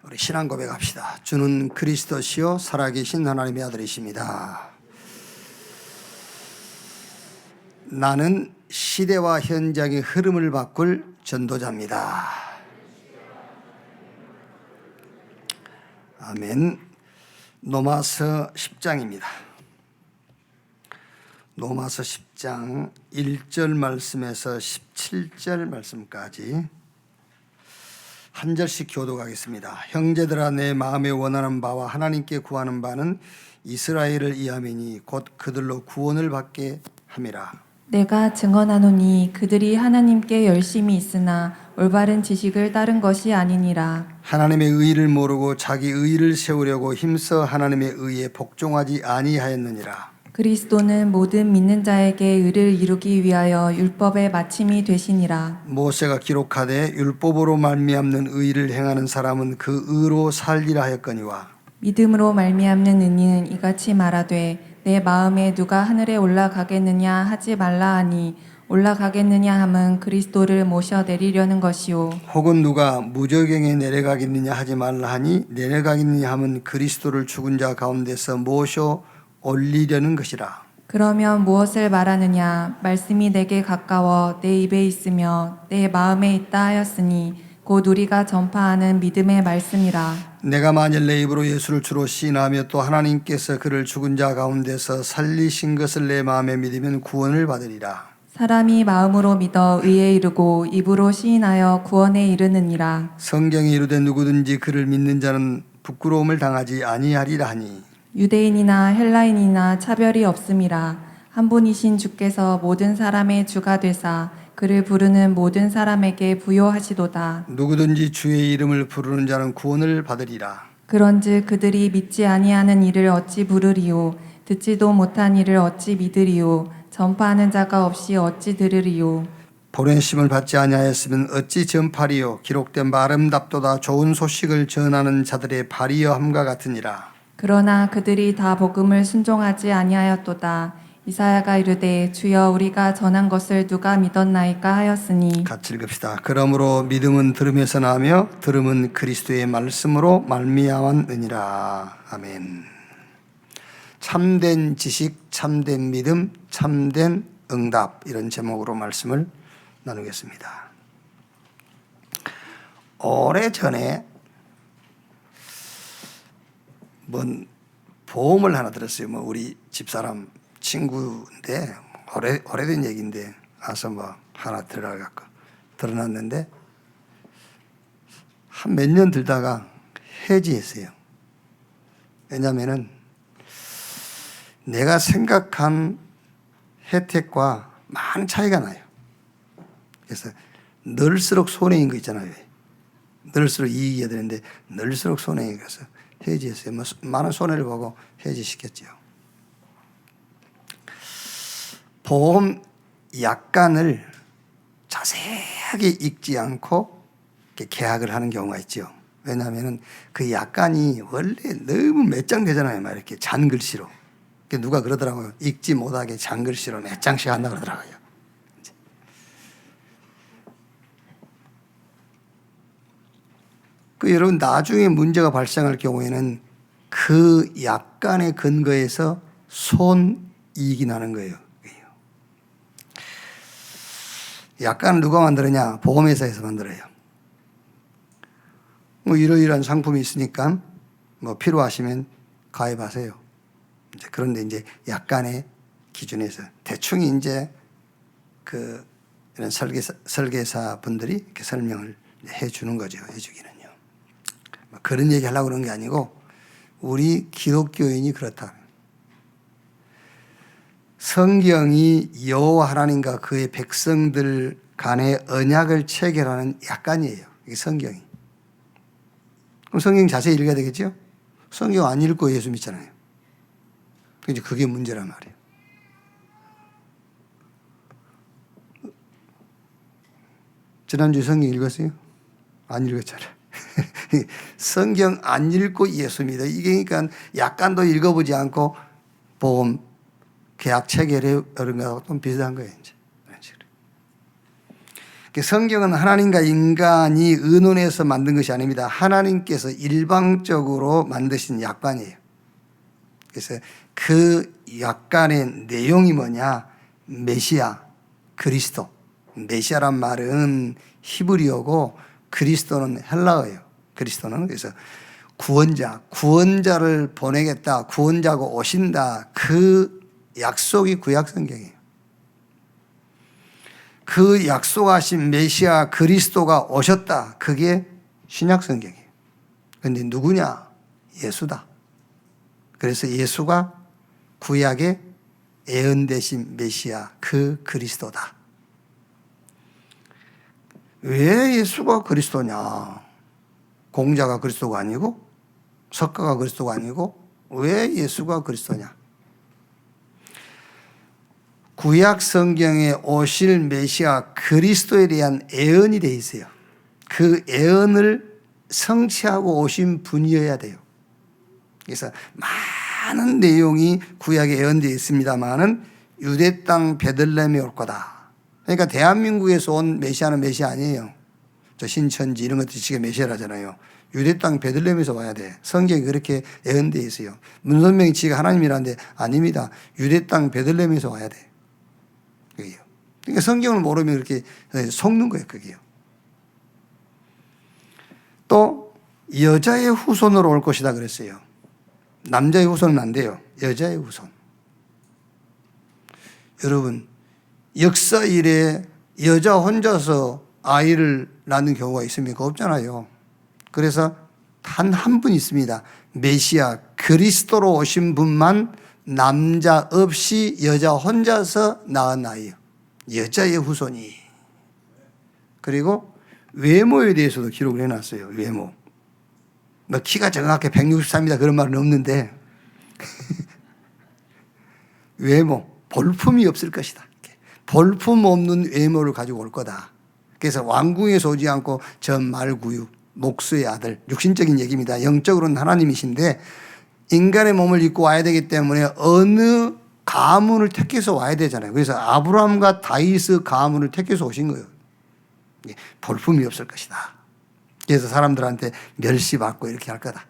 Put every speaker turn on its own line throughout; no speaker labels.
우리 신앙 고백합시다. 주는 그리스도시요 살아계신 하나님의 아들이십니다. 나는 시대와 현장의 흐름을 바꿀 전도자입니다. 아멘. 로마서 10장입니다. 로마서 10장 1절 말씀에서 17절 말씀까지 한 절씩 교독하겠습니다. 형제들아, 내 마음에 원하는 바와 하나님께 구하는 바는 이스라엘을 이함이니 곧 그들로 구원을 받게 함이라.
내가 증언하노니 그들이 하나님께 열심히 있으나 올바른 지식을 따른 것이 아니니라.
하나님의 의를 모르고 자기 의를 세우려고 힘써 하나님의 의에 복종하지 아니하였느니라.
그리스도는 모든 믿는 자에게 의를 이루기 위하여 율법의 마침이 되시니라.
모세가 기록하되 율법으로 말미암는 의를 행하는 사람은 그 의로 살리라 하였거니와
믿음으로 말미암는 의인은 이같이 말하되 내 마음에 누가 하늘에 올라가겠느냐 하지 말라 하니 올라가겠느냐 함은 그리스도를 모셔 내리려는 것이요
혹은 누가 무저갱에 내려가겠느냐 하지 말라 하니 내려가겠느냐 함은 그리스도를 죽은 자 가운데서 모셔 올리려는 것이라.
그러면 무엇을 말하느냐 말씀이 내게 가까워 내 입에 있으며 내 마음에 있다 하였으니 곧 우리가 전파하는 믿음의 말씀이라.
내가 만일 내 입으로 예수를 주로 시인하며 또 하나님께서 그를 죽은 자 가운데서 살리신 것을 내 마음에 믿으면 구원을 받으리라.
사람이 마음으로 믿어 의에 이르고 입으로 시인하여 구원에 이르느니라.
성경에 이르되 누구든지 그를 믿는 자는 부끄러움을 당하지 아니하리라 하니
유대인이나 헬라인이나 차별이 없음이라. 한 분이신 주께서 모든 사람의 주가 되사 그를 부르는 모든 사람에게 부요하시도다.
누구든지 주의 이름을 부르는 자는 구원을 받으리라.
그런즉 그들이 믿지 아니하는 이를 어찌 부르리요 듣지도 못한 이를 어찌 믿으리요 전파하는 자가 없이 어찌 들으리요.
보낸심을 받지 아니하였으면 어찌 전파리요 기록된 바 아름답도다 좋은 소식을 전하는 자들의 발이여 함과 같으니라.
그러나 그들이 다 복음을 순종하지 아니하였도다. 이사야가 이르되 주여 우리가 전한 것을 누가 믿었나이까 하였으니.
같이 읽읍시다. 그러므로 믿음은 들음에서 나며 들음은 그리스도의 말씀으로 말미암았느니라. 아멘. 참된 지식, 참된 믿음, 참된 응답, 이런 제목으로 말씀을 나누겠습니다. 오래전에 뭔 보험을 하나 들었어요. 뭐 우리 집사람 친구인데 오래된 얘기인데 와서 뭐 하나 들어가갖고 들어놨는데 한 몇 년 들다가 해지했어요. 왜냐하면은 내가 생각한 혜택과 많은 차이가 나요. 그래서 늘수록 손해인 거 있잖아요. 늘수록 이익이 되는데 늘수록 손해인 거서 해지했어요. 뭐 많은 손해를 보고 해지시켰죠. 보험 약관을 자세하게 읽지 않고 계약을 하는 경우가 있죠. 왜냐하면 그 약관이 원래 너무 몇 장 되잖아요. 막 이렇게 잔글씨로. 누가 그러더라고요. 읽지 못하게 잔글씨로 몇 장씩 한다 그러더라고요. 여러분 나중에 문제가 발생할 경우에는 그 약관의 근거에서 손이익이 나는 거예요. 약관을 누가 만들었냐? 보험회사에서 만들어요. 뭐 이러이러한 상품이 있으니까 뭐 필요하시면 가입하세요. 그런데 이제 약관의 기준에서 대충 이제 그 이런 설계사 분들이 이렇게 설명을 해 주는 거죠. 해주기는요. 그런 얘기 하려고 그런 게 아니고 우리 기독교인이 그렇다. 성경이 여호와 하나님과 그의 백성들 간의 언약을 체결하는 약관이에요. 이게 성경이. 그럼 성경 자세히 읽어야 되겠죠? 성경 안 읽고 예수 믿잖아요. 그게 문제란 말이에요. 지난주에 성경 읽었어요? 안 읽었잖아요. 성경 안 읽고 예수 믿어. 이게 그러니까 약관도 읽어보지 않고 보험 계약 체결에 이런 거하고 좀 비슷한 거예요. 이제. 성경은 하나님과 인간이 의논해서 만든 것이 아닙니다. 하나님께서 일방적으로 만드신 약관이에요. 그래서 그 약관의 내용이 뭐냐? 메시아, 그리스도. 메시아란 말은 히브리어고 그리스도는 헬라어예요. 그리스도는 그래서 구원자를 보내겠다, 구원자가 오신다. 그 약속이 구약 성경이에요. 그 약속하신 메시아 그리스도가 오셨다. 그게 신약 성경이에요. 그런데 누구냐? 예수다. 그래서 예수가 구약의 예언되신 메시아 그 그리스도다. 왜 예수가 그리스도냐? 공자가 그리스도가 아니고 석가가 그리스도가 아니고 왜 예수가 그리스도냐? 구약 성경에 오실 메시아 그리스도에 대한 예언이 되어 있어요. 그 예언을 성취하고 오신 분이어야 돼요. 그래서 많은 내용이 구약에 예언되어 있습니다만은 유대 땅 베들레헴에 올 거다. 그러니까 대한민국에서 온 메시아는 메시아 아니에요. 저 신천지 이런 것들이 지금 메시아라잖아요. 유대 땅 베들레헴에서 와야 돼. 성경이 그렇게 예언되어 있어요. 문선명이 지가 하나님이라는데 아닙니다. 유대 땅 베들레헴에서 와야 돼. 그게요. 그러니까 성경을 모르면 그렇게 속는 거예요. 그게요. 또 여자의 후손으로 올 것이다 그랬어요. 남자의 후손은 안 돼요. 여자의 후손. 여러분, 역사 이래 여자 혼자서 아이를 낳는 경우가 있습니까? 없잖아요. 그래서 단 한 분 있습니다. 메시아 그리스도로 오신 분만 남자 없이 여자 혼자서 낳은 아이예요. 여자의 후손이. 그리고 외모에 대해서도 기록을 해놨어요. 외모. 뭐 키가 정확히 163이다 그런 말은 없는데 외모, 볼품이 없을 것이다. 볼품 없는 외모를 가지고 올 거다. 그래서 왕궁에서 오지 않고 전말구유, 목수의 아들, 육신적인 얘기입니다. 영적으로는 하나님이신데 인간의 몸을 입고 와야 되기 때문에 어느 가문을 택해서 와야 되잖아요. 그래서 아브라함과 다윗의 가문을 택해서 오신 거예요. 볼품이 없을 것이다. 그래서 사람들한테 멸시받고 이렇게 할 거다.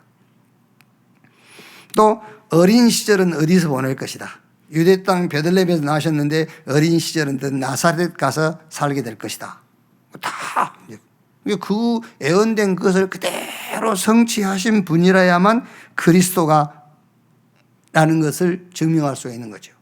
또 어린 시절은 어디서 보낼 것이다. 유대 땅 베들레헴에서 나셨는데 어린 시절은 나사렛 가서 살게 될 것이다. 다 그 예언된 것을 그대로 성취하신 분이라야만 그리스도가 라는 것을 증명할 수 있는 거죠.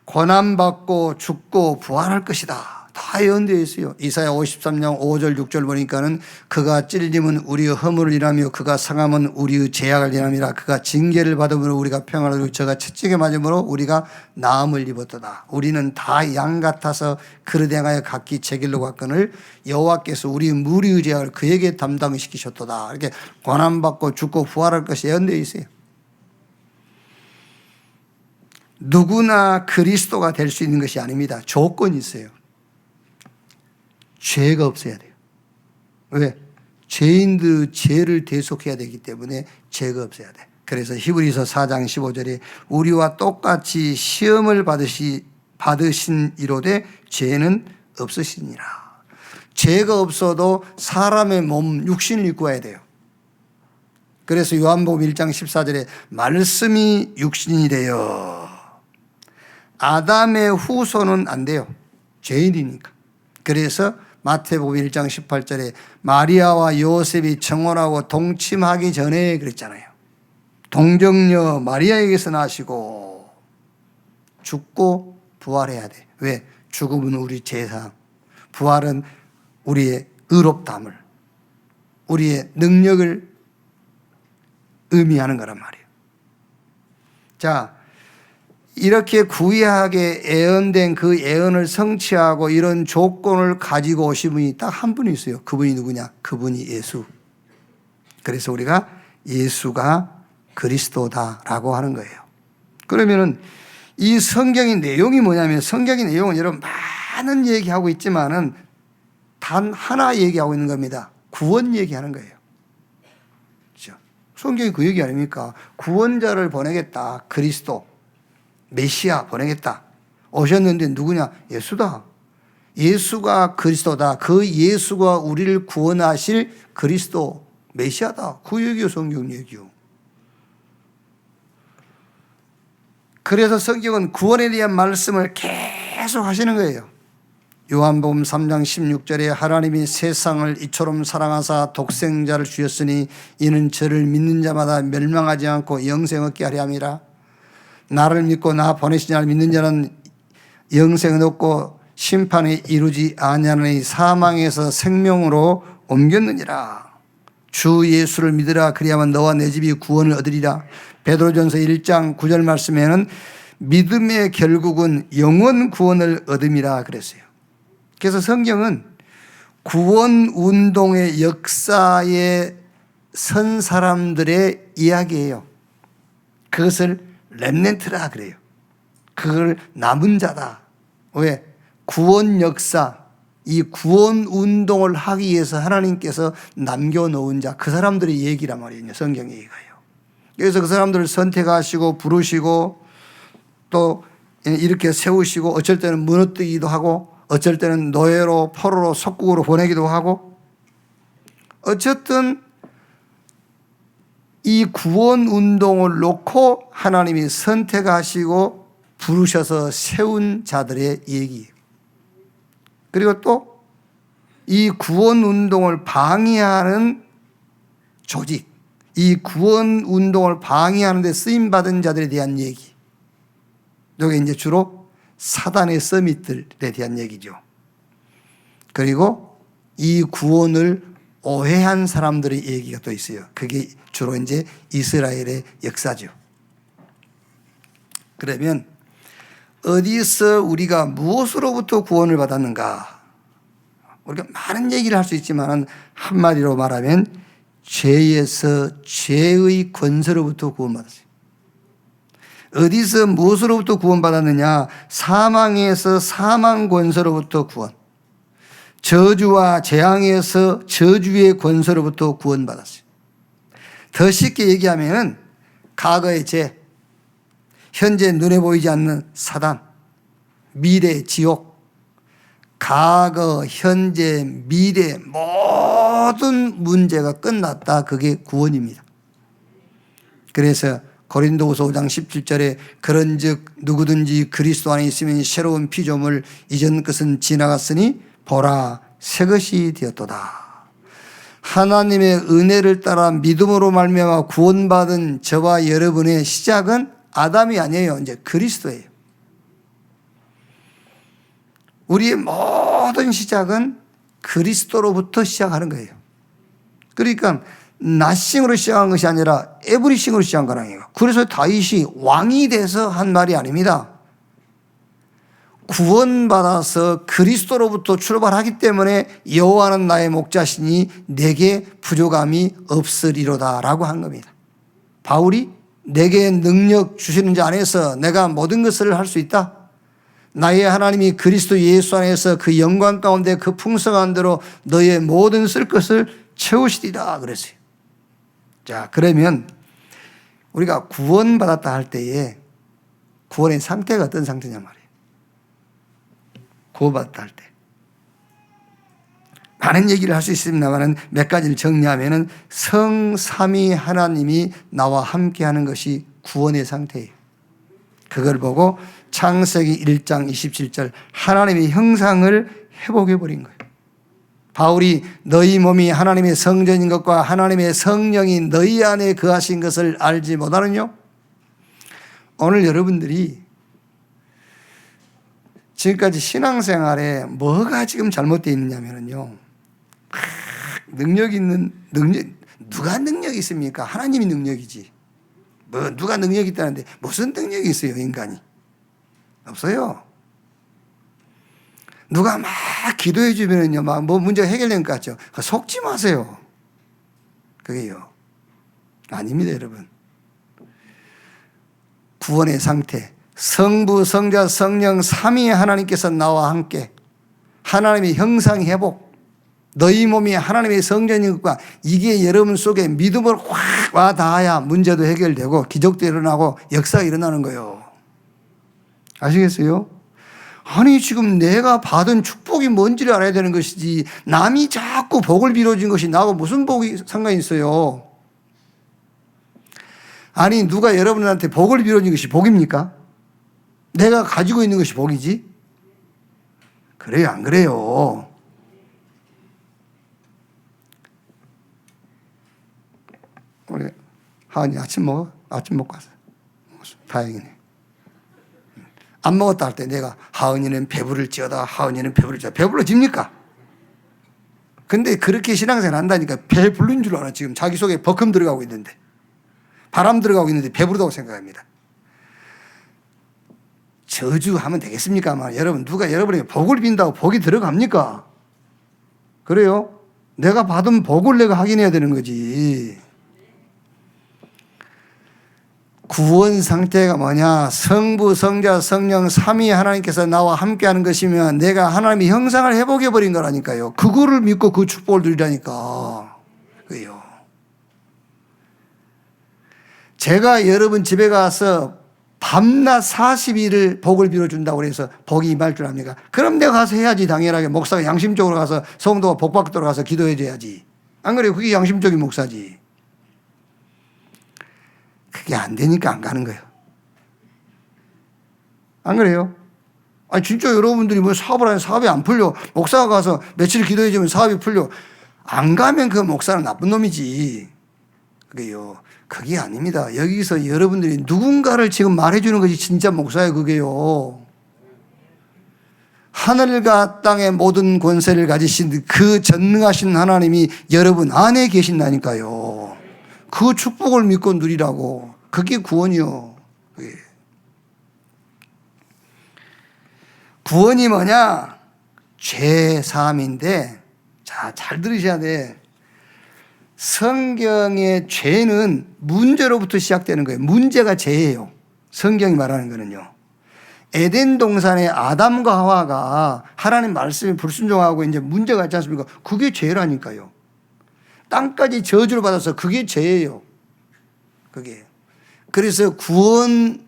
고난받고 죽고 부활할 것이다. 다 예언되어 있어요. 이사야 53장 5절 6절 보니까는 그가 찔림은 우리의 허물을 인하며 그가 상함은 우리의 죄악을 인함이라. 그가 징계를 받음으로 우리가 평안을 누리고 저가 채찍에 맞음으로 우리가 나음을 입었도다. 우리는 다 양 같아서 그릇 행하여 각기 제 길로 갔거늘 여호와께서 우리 무리의 죄악을 그에게 담당시키셨도다. 이렇게 고난받고 죽고 부활할 것이 예언되어 있어요. 누구나 그리스도가 될 수 있는 것이 아닙니다. 조건이 있어요. 죄가 없어야 돼요. 왜? 죄인들 죄를 대속해야 되기 때문에 죄가 없어야 돼. 그래서 히브리서 4장 15절에 우리와 똑같이 시험을 받으신 이로되 죄는 없으시니라. 죄가 없어도 사람의 몸, 육신을 입고 와야 돼요. 그래서 요한복음 1장 14절에 말씀이 육신이 되어. 아담의 후손은 안 돼요. 죄인이니까. 그래서 마태복음 1장 18절에 마리아와 요셉이 청혼하고 동침하기 전에 그랬잖아요. 동정녀 마리아에게서 나시고 죽고 부활해야 돼. 왜? 죽음은 우리 죄상, 부활은 우리의 의롭다함을, 우리의 능력을 의미하는 거란 말이에요. 자, 이렇게 구약에 예언된 그 예언을 성취하고 이런 조건을 가지고 오신 분이 딱 한 분이 있어요. 그분이 누구냐? 그분이 예수. 그래서 우리가 예수가 그리스도다라고 하는 거예요. 그러면은 이 성경의 내용이 뭐냐면, 성경의 내용은 여러분 많은 얘기하고 있지만은 단 하나 얘기하고 있는 겁니다. 구원 얘기하는 거예요. 그렇죠? 성경이 그 얘기 아닙니까? 구원자를 보내겠다. 그리스도. 메시아 보내겠다. 오셨는데 누구냐? 예수다. 예수가 그리스도다. 그 예수가 우리를 구원하실 그리스도 메시아다. 그 얘기요, 성경 얘기요. 그래서 성경은 구원에 대한 말씀을 계속 하시는 거예요. 요한복음 3장 16절에 하나님이 세상을 이처럼 사랑하사 독생자를 주셨으니 이는 저를 믿는 자마다 멸망하지 않고 영생 얻게 하려 함이라. 나를 믿고 나 보내신 자를 믿는 자는 영생을 얻고 심판에 이루지 아니하느니 사망에서 생명으로 옮겼느니라. 주 예수를 믿으라. 그리하면 너와 내 집이 구원을 얻으리라. 베드로전서 1장 9절 말씀에는 믿음의 결국은 영원 구원을 얻음이라 그랬어요. 그래서 성경은 구원 운동의 역사에 선 사람들의 이야기예요. 그것을 렘넌트라 그래요. 그걸 남은 자다. 왜? 구원 역사, 이 구원 운동을 하기 위해서 하나님께서 남겨놓은 자, 그 사람들의 얘기란 말이에요. 성경 얘기가요. 그래서 그 사람들을 선택하시고 부르시고 또 이렇게 세우시고 어쩔 때는 무너뜨리기도 하고 어쩔 때는 노예로 포로로 속국으로 보내기도 하고 어쨌든 이 구원 운동을 놓고 하나님이 선택하시고 부르셔서 세운 자들의 얘기예요. 그리고 또 이 구원 운동을 방해하는 조직, 이 구원 운동을 방해하는 데 쓰임받은 자들에 대한 얘기. 이게 이제 주로 사단의 서밋들에 대한 얘기죠. 그리고 이 구원을 오해한 사람들의 얘기가 또 있어요. 그게 주로 이제 이스라엘의 역사죠. 그러면 어디서 우리가 무엇으로부터 구원을 받았는가? 우리가 많은 얘기를 할 수 있지만 한마디로 말하면 죄에서 죄의 권세로부터 구원받았어요. 어디서 무엇으로부터 구원받았느냐? 사망에서 사망 권세로부터 구원. 저주와 재앙에서 저주의 권세로부터 구원받았어요. 더 쉽게 얘기하면 과거의 죄, 현재 눈에 보이지 않는 사단, 미래 지옥, 과거, 현재, 미래 모든 문제가 끝났다. 그게 구원입니다. 그래서 고린도후서 5장 17절에 그런즉 누구든지 그리스도 안에 있으면 새로운 피조물 이전 것은 지나갔으니 보라 새 것이 되었도다. 하나님의 은혜를 따라 믿음으로 말미암아 구원받은 저와 여러분의 시작은 아담이 아니에요. 이제 그리스도예요. 우리의 모든 시작은 그리스도로부터 시작하는 거예요. 그러니까 나싱으로 시작한 것이 아니라 에브리싱으로 시작한 거라니요. 그래서 다윗이 왕이 돼서 한 말이 아닙니다. 구원받아서 그리스도로부터 출발하기 때문에 여호와는 나의 목자시니 내게 부족함이 없으리로다라고 한 겁니다. 바울이 내게 능력 주시는 자 안에서 내가 모든 것을 할 수 있다. 나의 하나님이 그리스도 예수 안에서 그 영광 가운데 그 풍성한 대로 너의 모든 쓸 것을 채우시리라 그랬어요. 자, 그러면 우리가 구원받았다 할 때에 구원의 상태가 어떤 상태냐 말이에요. 구원받았다 할 때. 많은 얘기를 할 수 있습니다만 몇 가지를 정리하면 성삼위 하나님이 나와 함께 하는 것이 구원의 상태예요. 그걸 보고 창세기 1장 27절 하나님의 형상을 회복해 버린 거예요. 바울이 너희 몸이 하나님의 성전인 것과 하나님의 성령이 너희 안에 거하신 것을 알지 못하느냐? 오늘 여러분들이 지금까지 신앙생활에 뭐가 지금 잘못되어 있느냐면요. 능력 있는, 누가 능력이 있습니까? 하나님이 능력이지. 누가 능력이 있다는데 무슨 능력이 있어요, 인간이? 없어요. 누가 막 기도해 주면요, 막 뭐 문제가 해결된 것 같죠? 속지 마세요. 그게요. 아닙니다, 여러분. 구원의 상태. 성부, 성자, 성령, 삼위의 하나님께서 나와 함께 하나님의 형상 회복, 너희 몸이 하나님의 성전인 것과 이게 여러분 속에 믿음으로 확 와 닿아야 문제도 해결되고 기적도 일어나고 역사가 일어나는 거예요. 아시겠어요? 아니 지금 내가 받은 축복이 뭔지를 알아야 되는 것이지 남이 자꾸 복을 빌어준 것이 나하고 무슨 복이 상관이 있어요? 아니 누가 여러분한테 복을 빌어준 것이 복입니까? 내가 가지고 있는 것이 복이지? 그래요 안 그래요? 우리 하은이 아침 먹어? 아침 먹고 왔어. 다행이네. 안 먹었다 할 때 내가 하은이는 배부를지어다 하은이는 배부를지어다 배불러집니까? 근데 그렇게 신앙생활 한다니까 배 부른 줄 알아. 지금 자기 속에 버금 들어가고 있는데 바람 들어가고 있는데 배부르다고 생각합니다. 저주하면 되겠습니까? 여러분 누가 여러분에게 복을 빈다고 복이 들어갑니까? 그래요? 내가 받은 복을 내가 확인해야 되는 거지. 구원 상태가 뭐냐? 성부, 성자, 성령 삼위 하나님께서 나와 함께하는 것이면 내가 하나님의 형상을 회복해 버린 거라니까요. 그거를 믿고 그 축복을 누리라니까. 그래요. 제가 여러분 집에 가서 밤낮 40일을 복을 빌어준다고 그래서 복이 임할 줄 압니까? 그럼 내가 가서 해야지. 당연하게 목사가 양심적으로 가서 성도가 복 받도록 가서 기도해 줘야지. 안 그래요? 그게 양심적인 목사지. 그게 안 되니까 안 가는 거예요. 안 그래요? 아니 진짜 여러분들이 뭐 사업을 하면 사업이 안 풀려. 목사가 가서 며칠 기도해 주면 사업이 풀려. 안 가면 그 목사는 나쁜 놈이지. 그게요. 그게 아닙니다. 여기서 여러분들이 누군가를 지금 말해주는 것이 진짜 목사예요. 그게요. 하늘과 땅의 모든 권세를 가지신 그 전능하신 하나님이 여러분 안에 계신다니까요. 그 축복을 믿고 누리라고. 그게 구원이요. 그게. 구원이 뭐냐? 죄 사함인데, 자, 잘 들으셔야 돼. 성경의 죄는 문제로부터 시작되는 거예요. 문제가 죄예요. 성경이 말하는 거는요. 에덴 동산의 아담과 하와가 하나님 말씀에 불순종하고 이제 문제가 있지 않습니까? 그게 죄라니까요. 땅까지 저주를 받아서 그게 죄예요. 그게. 그래서 구원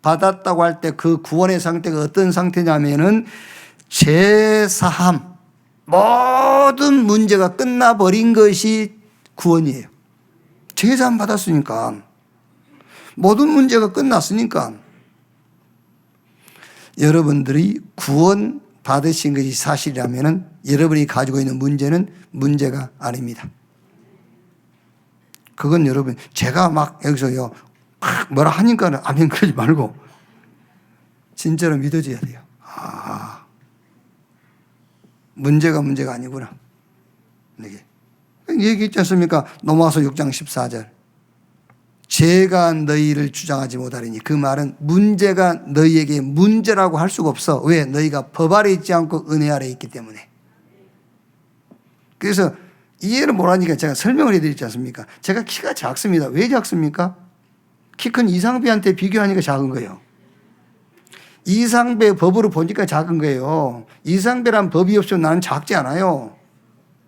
받았다고 할 때 그 구원의 상태가 어떤 상태냐면은 죄 사함, 모든 문제가 끝나버린 것이 구원이에요. 죄 사함 받았으니까. 모든 문제가 끝났으니까. 여러분들이 구원 받으신 것이 사실이라면은 여러분이 가지고 있는 문제는 문제가 아닙니다. 그건 여러분, 제가 막 여기서요, 뭐라 하니까는 아멘 그러지 말고, 진짜로 믿어줘야 돼요. 아, 문제가 아니구나. 이게. 얘기했지 않습니까? 로마서 6장 14절. 죄가 너희를 주장하지 못하리니 그 말은 문제가 너희에게 문제라고 할 수가 없어. 왜? 너희가 법 아래 있지 않고 은혜 아래 있기 때문에. 그래서 이해를 못하니까 제가 설명을 해드리지 않습니까? 제가 키가 작습니다. 왜 작습니까? 키 큰 이상배한테 비교하니까 작은 거예요. 이상배 법으로 보니까 작은 거예요. 이상배란 법이 없으면 나는 작지 않아요.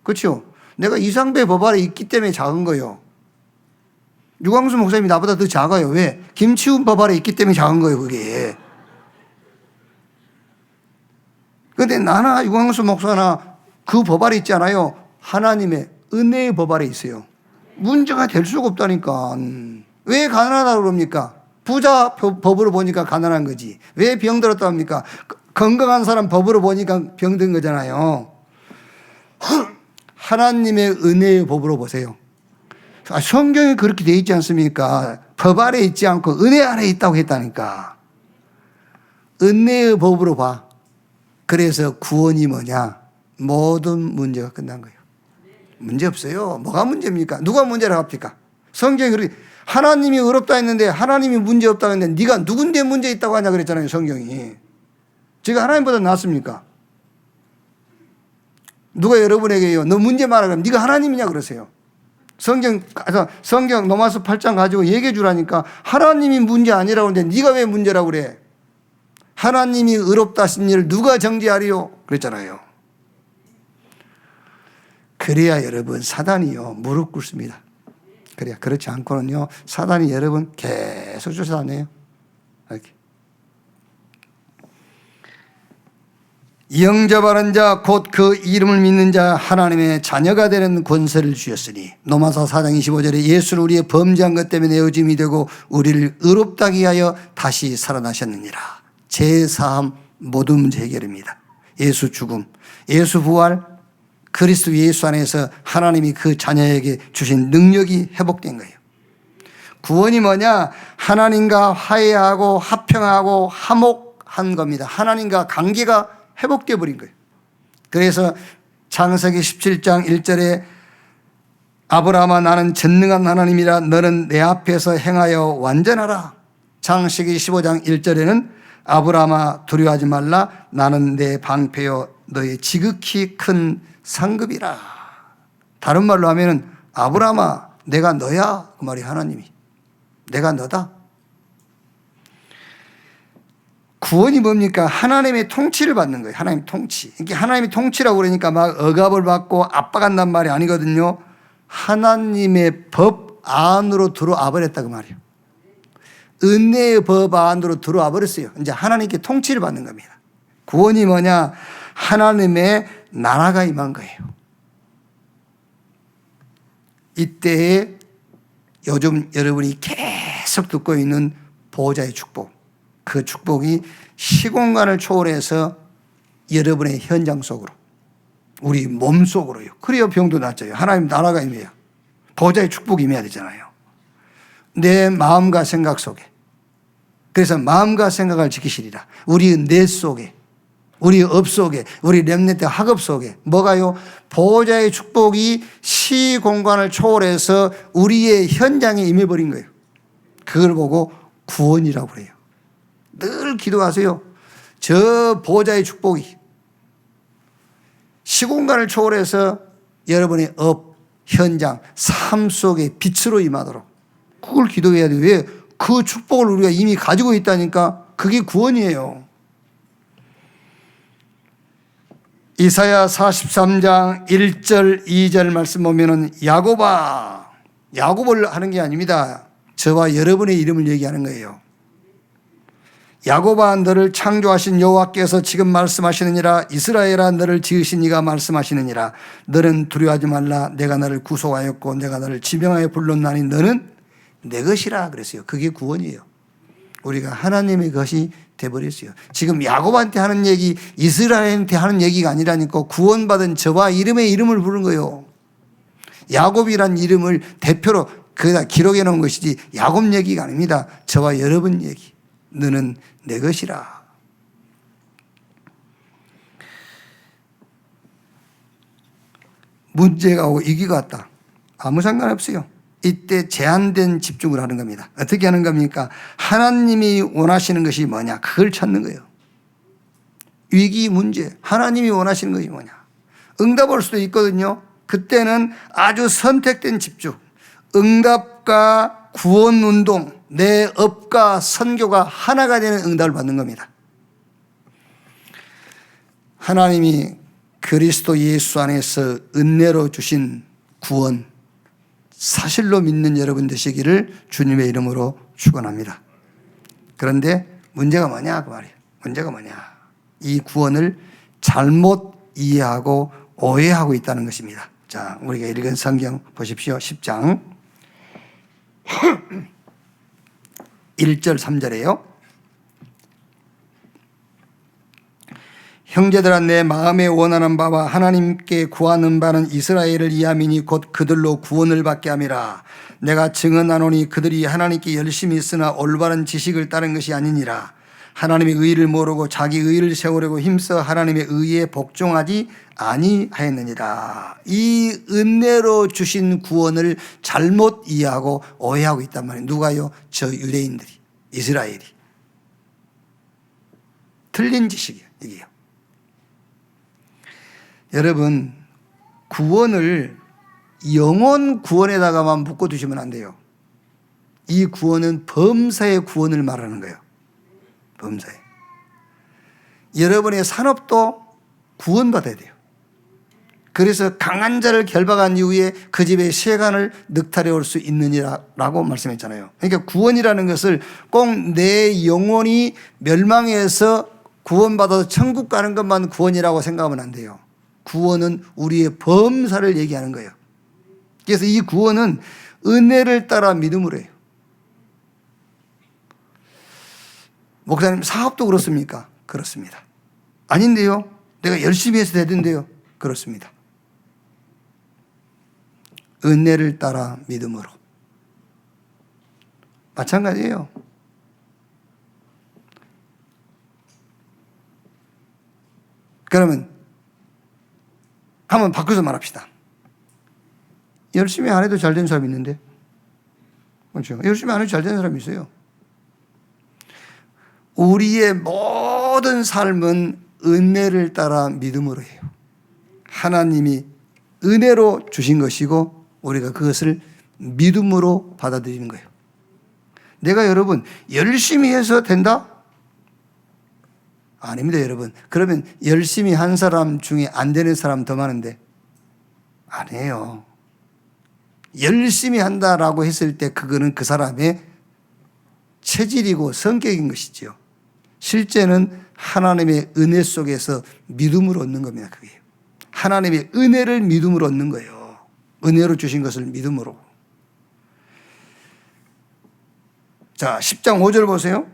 그렇죠? 내가 이상배 법 아래 있기 때문에 작은 거예요. 유광수 목사님이 나보다 더 작아요. 왜? 김치훈 법 아래 있기 때문에 작은 거예요, 그게. 그런데 나나 유광수 목사나 그 법 아래 있지 않아요. 하나님의 은혜의 법 아래 있어요. 문제가 될 수가 없다니까. 왜 가난하다고 그럽니까? 부자 법으로 보니까 가난한 거지. 왜 병들었다 합니까? 건강한 사람 법으로 보니까 병든 거잖아요. 하나님의 은혜의 법으로 보세요. 성경에 그렇게 돼 있지 않습니까? 법 아래 있지 않고 은혜 아래 있다고 했다니까. 은혜의 법으로 봐. 그래서 구원이 뭐냐? 모든 문제가 끝난 거예요. 문제 없어요. 뭐가 문제입니까? 누가 문제라고 합니까? 성경이 그렇게 하나님이 어렵다 했는데 하나님이 문제 없다고 했는데 네가 누군데 문제 있다고 하냐 그랬잖아요. 성경이. 제가 하나님보다 낫습니까? 누가 여러분에게요, 너 문제 많아 그러면 네가 하나님이냐 그러세요. 성경 로마서 8장 가지고 얘기해 주라니까. 하나님이 문제 아니라고 하는데 네가 왜 문제라고 그래? 하나님이 의롭다 하신 일을 누가 정죄하리요? 그랬잖아요. 그래야 여러분 사단이요 무릎 꿇습니다. 그래야. 그렇지 않고는요 사단이 여러분 계속 쫓아다녀요. 이렇게. 영접하는 자 곧 그 이름을 믿는 자 하나님의 자녀가 되는 권세를 주셨으니 로마서 4장 25절에 예수는 우리의 범죄한 것 때문에 내어짐이 되고 우리를 의롭다게 하여 다시 살아나셨느니라. 제사함 모든 문제 해결입니다. 예수 죽음, 예수 부활, 그리스도 예수 안에서 하나님이 그 자녀에게 주신 능력이 회복된 거예요. 구원이 뭐냐? 하나님과 화해하고 화평하고 화목한 겁니다. 하나님과 관계가 회복되어 버린 거예요. 그래서 창세기 17장 1절에 아브라함아 나는 전능한 하나님이라 너는 내 앞에서 행하여 완전하라. 창세기 15장 1절에는 아브라함아 두려워하지 말라 나는 내 방패요 너의 지극히 큰 상급이라. 다른 말로 하면은 아브라함아 내가 너야 그 말이 하나님이 내가 너다. 구원이 뭡니까? 하나님의 통치를 받는 거예요. 하나님 통치. 이게 하나님의 통치라고 그러니까 막 억압을 받고 압박한단 말이 아니거든요. 하나님의 법 안으로 들어와 버렸다 그 말이에요. 은혜의 법 안으로 들어와 버렸어요. 이제 하나님께 통치를 받는 겁니다. 구원이 뭐냐? 하나님의 나라가 임한 거예요. 이때에 요즘 여러분이 계속 듣고 있는 보호자의 축복, 그 축복이 시공간을 초월해서 여러분의 현장 속으로, 우리 몸 속으로요. 그래야 병도 낫져요. 하나님 나라가 임해야 보호자의 축복이 임해야 되잖아요. 내 마음과 생각 속에. 그래서 마음과 생각을 지키시리라. 우리 뇌 속에, 우리 업 속에, 우리 렘넌트 학업 속에 뭐가요? 보호자의 축복이 시공간을 초월해서 우리의 현장에 임해버린 거예요. 그걸 보고 구원이라고 그래요. 늘 기도하세요. 저 보호자의 축복이 시공간을 초월해서 여러분의 업, 현장, 삶 속에 빛으로 임하도록 그걸 기도해야 돼요. 왜? 그 축복을 우리가 이미 가지고 있다니까. 그게 구원이에요. 이사야 43장 1절 2절 말씀 보면은 야곱아, 야곱을 하는 게 아닙니다. 저와 여러분의 이름을 얘기하는 거예요. 야곱아 너를 창조하신 여호와께서 지금 말씀하시느니라. 이스라엘아 너를 지으신 이가 말씀하시느니라. 너는 두려워하지 말라. 내가 너를 구속하였고 내가 너를 지명하여 불렀나니 너는 내 것이라 그랬어요. 그게 구원이에요. 우리가 하나님의 것이 돼버렸어요. 지금 야곱한테 하는 얘기, 이스라엘한테 하는 얘기가 아니라니까. 구원받은 저와 이름의 이름을 부른 거예요. 야곱이란 이름을 대표로 거기다 기록해 놓은 것이지 야곱 얘기가 아닙니다. 저와 여러분 얘기. 너는 내 것이라. 문제가 오고 위기가 왔다. 아무 상관없어요. 이때 제한된 집중을 하는 겁니다. 어떻게 하는 겁니까? 하나님이 원하시는 것이 뭐냐? 그걸 찾는 거예요. 위기 문제, 하나님이 원하시는 것이 뭐냐? 응답할 수도 있거든요. 그때는 아주 선택된 집중, 응답과 구원 운동, 내 업과 선교가 하나가 되는 응답을 받는 겁니다. 하나님이 그리스도 예수 안에서 은혜로 주신 구원, 사실로 믿는 여러분 되시기를 주님의 이름으로 축원합니다. 그런데 문제가 뭐냐 그 말이에요. 문제가 뭐냐? 이 구원을 잘못 이해하고 오해하고 있다는 것입니다. 자, 우리가 읽은 성경 보십시오. 10장 1절 3절에요. 형제들아 내 마음에 원하는 바와 하나님께 구하는 바는 이스라엘을 위함이니 곧 그들로 구원을 받게 함이라. 내가 증언하노니 그들이 하나님께 열심히 있으나 올바른 지식을 따른 것이 아니니라. 하나님의 의를 모르고 자기 의를 세우려고 힘써 하나님의 의에 복종하지 아니하였느니라. 이 은혜로 주신 구원을 잘못 이해하고 오해하고 있단 말이에요. 누가요? 저 유대인들이, 이스라엘이. 틀린 지식이에요. 이게요. 여러분, 구원을 영혼 구원에다가만 묶어두시면 안 돼요. 이 구원은 범사의 구원을 말하는 거예요. 범사의. 여러분의 산업도 구원받아야 돼요. 그래서 강한 자를 결박한 이후에 그 집에 세간을 늑탈해 올 수 있느니라고 말씀했잖아요. 그러니까 구원이라는 것을 꼭 내 영혼이 멸망해서 구원받아서 천국 가는 것만 구원이라고 생각하면 안 돼요. 구원은 우리의 범사를 얘기하는 거예요. 그래서 이 구원은 은혜를 따라 믿음으로 해요. 목사님, 사업도 그렇습니까? 그렇습니다. 아닌데요? 내가 열심히 해서 되던데요? 그렇습니다. 은혜를 따라 믿음으로. 마찬가지예요. 그러면 한번 바꿔서 말합시다. 열심히 안 해도 잘 된 사람이 있는데, 그렇죠? 열심히 안 해도 잘 된 사람이 있어요. 우리의 모든 삶은 은혜를 따라 믿음으로 해요. 하나님이 은혜로 주신 것이고 우리가 그것을 믿음으로 받아들이는 거예요. 내가 여러분 열심히 해서 된다? 아닙니다, 여러분. 그러면 열심히 한 사람 중에 안 되는 사람 더 많은데 아니에요. 열심히 한다라고 했을 때 그거는 그 사람의 체질이고 성격인 것이지요. 실제는 하나님의 은혜 속에서 믿음으로 얻는 겁니다. 그게 하나님의 은혜를 믿음으로 얻는 거예요. 은혜로 주신 것을 믿음으로. 자, 10장 5절 보세요.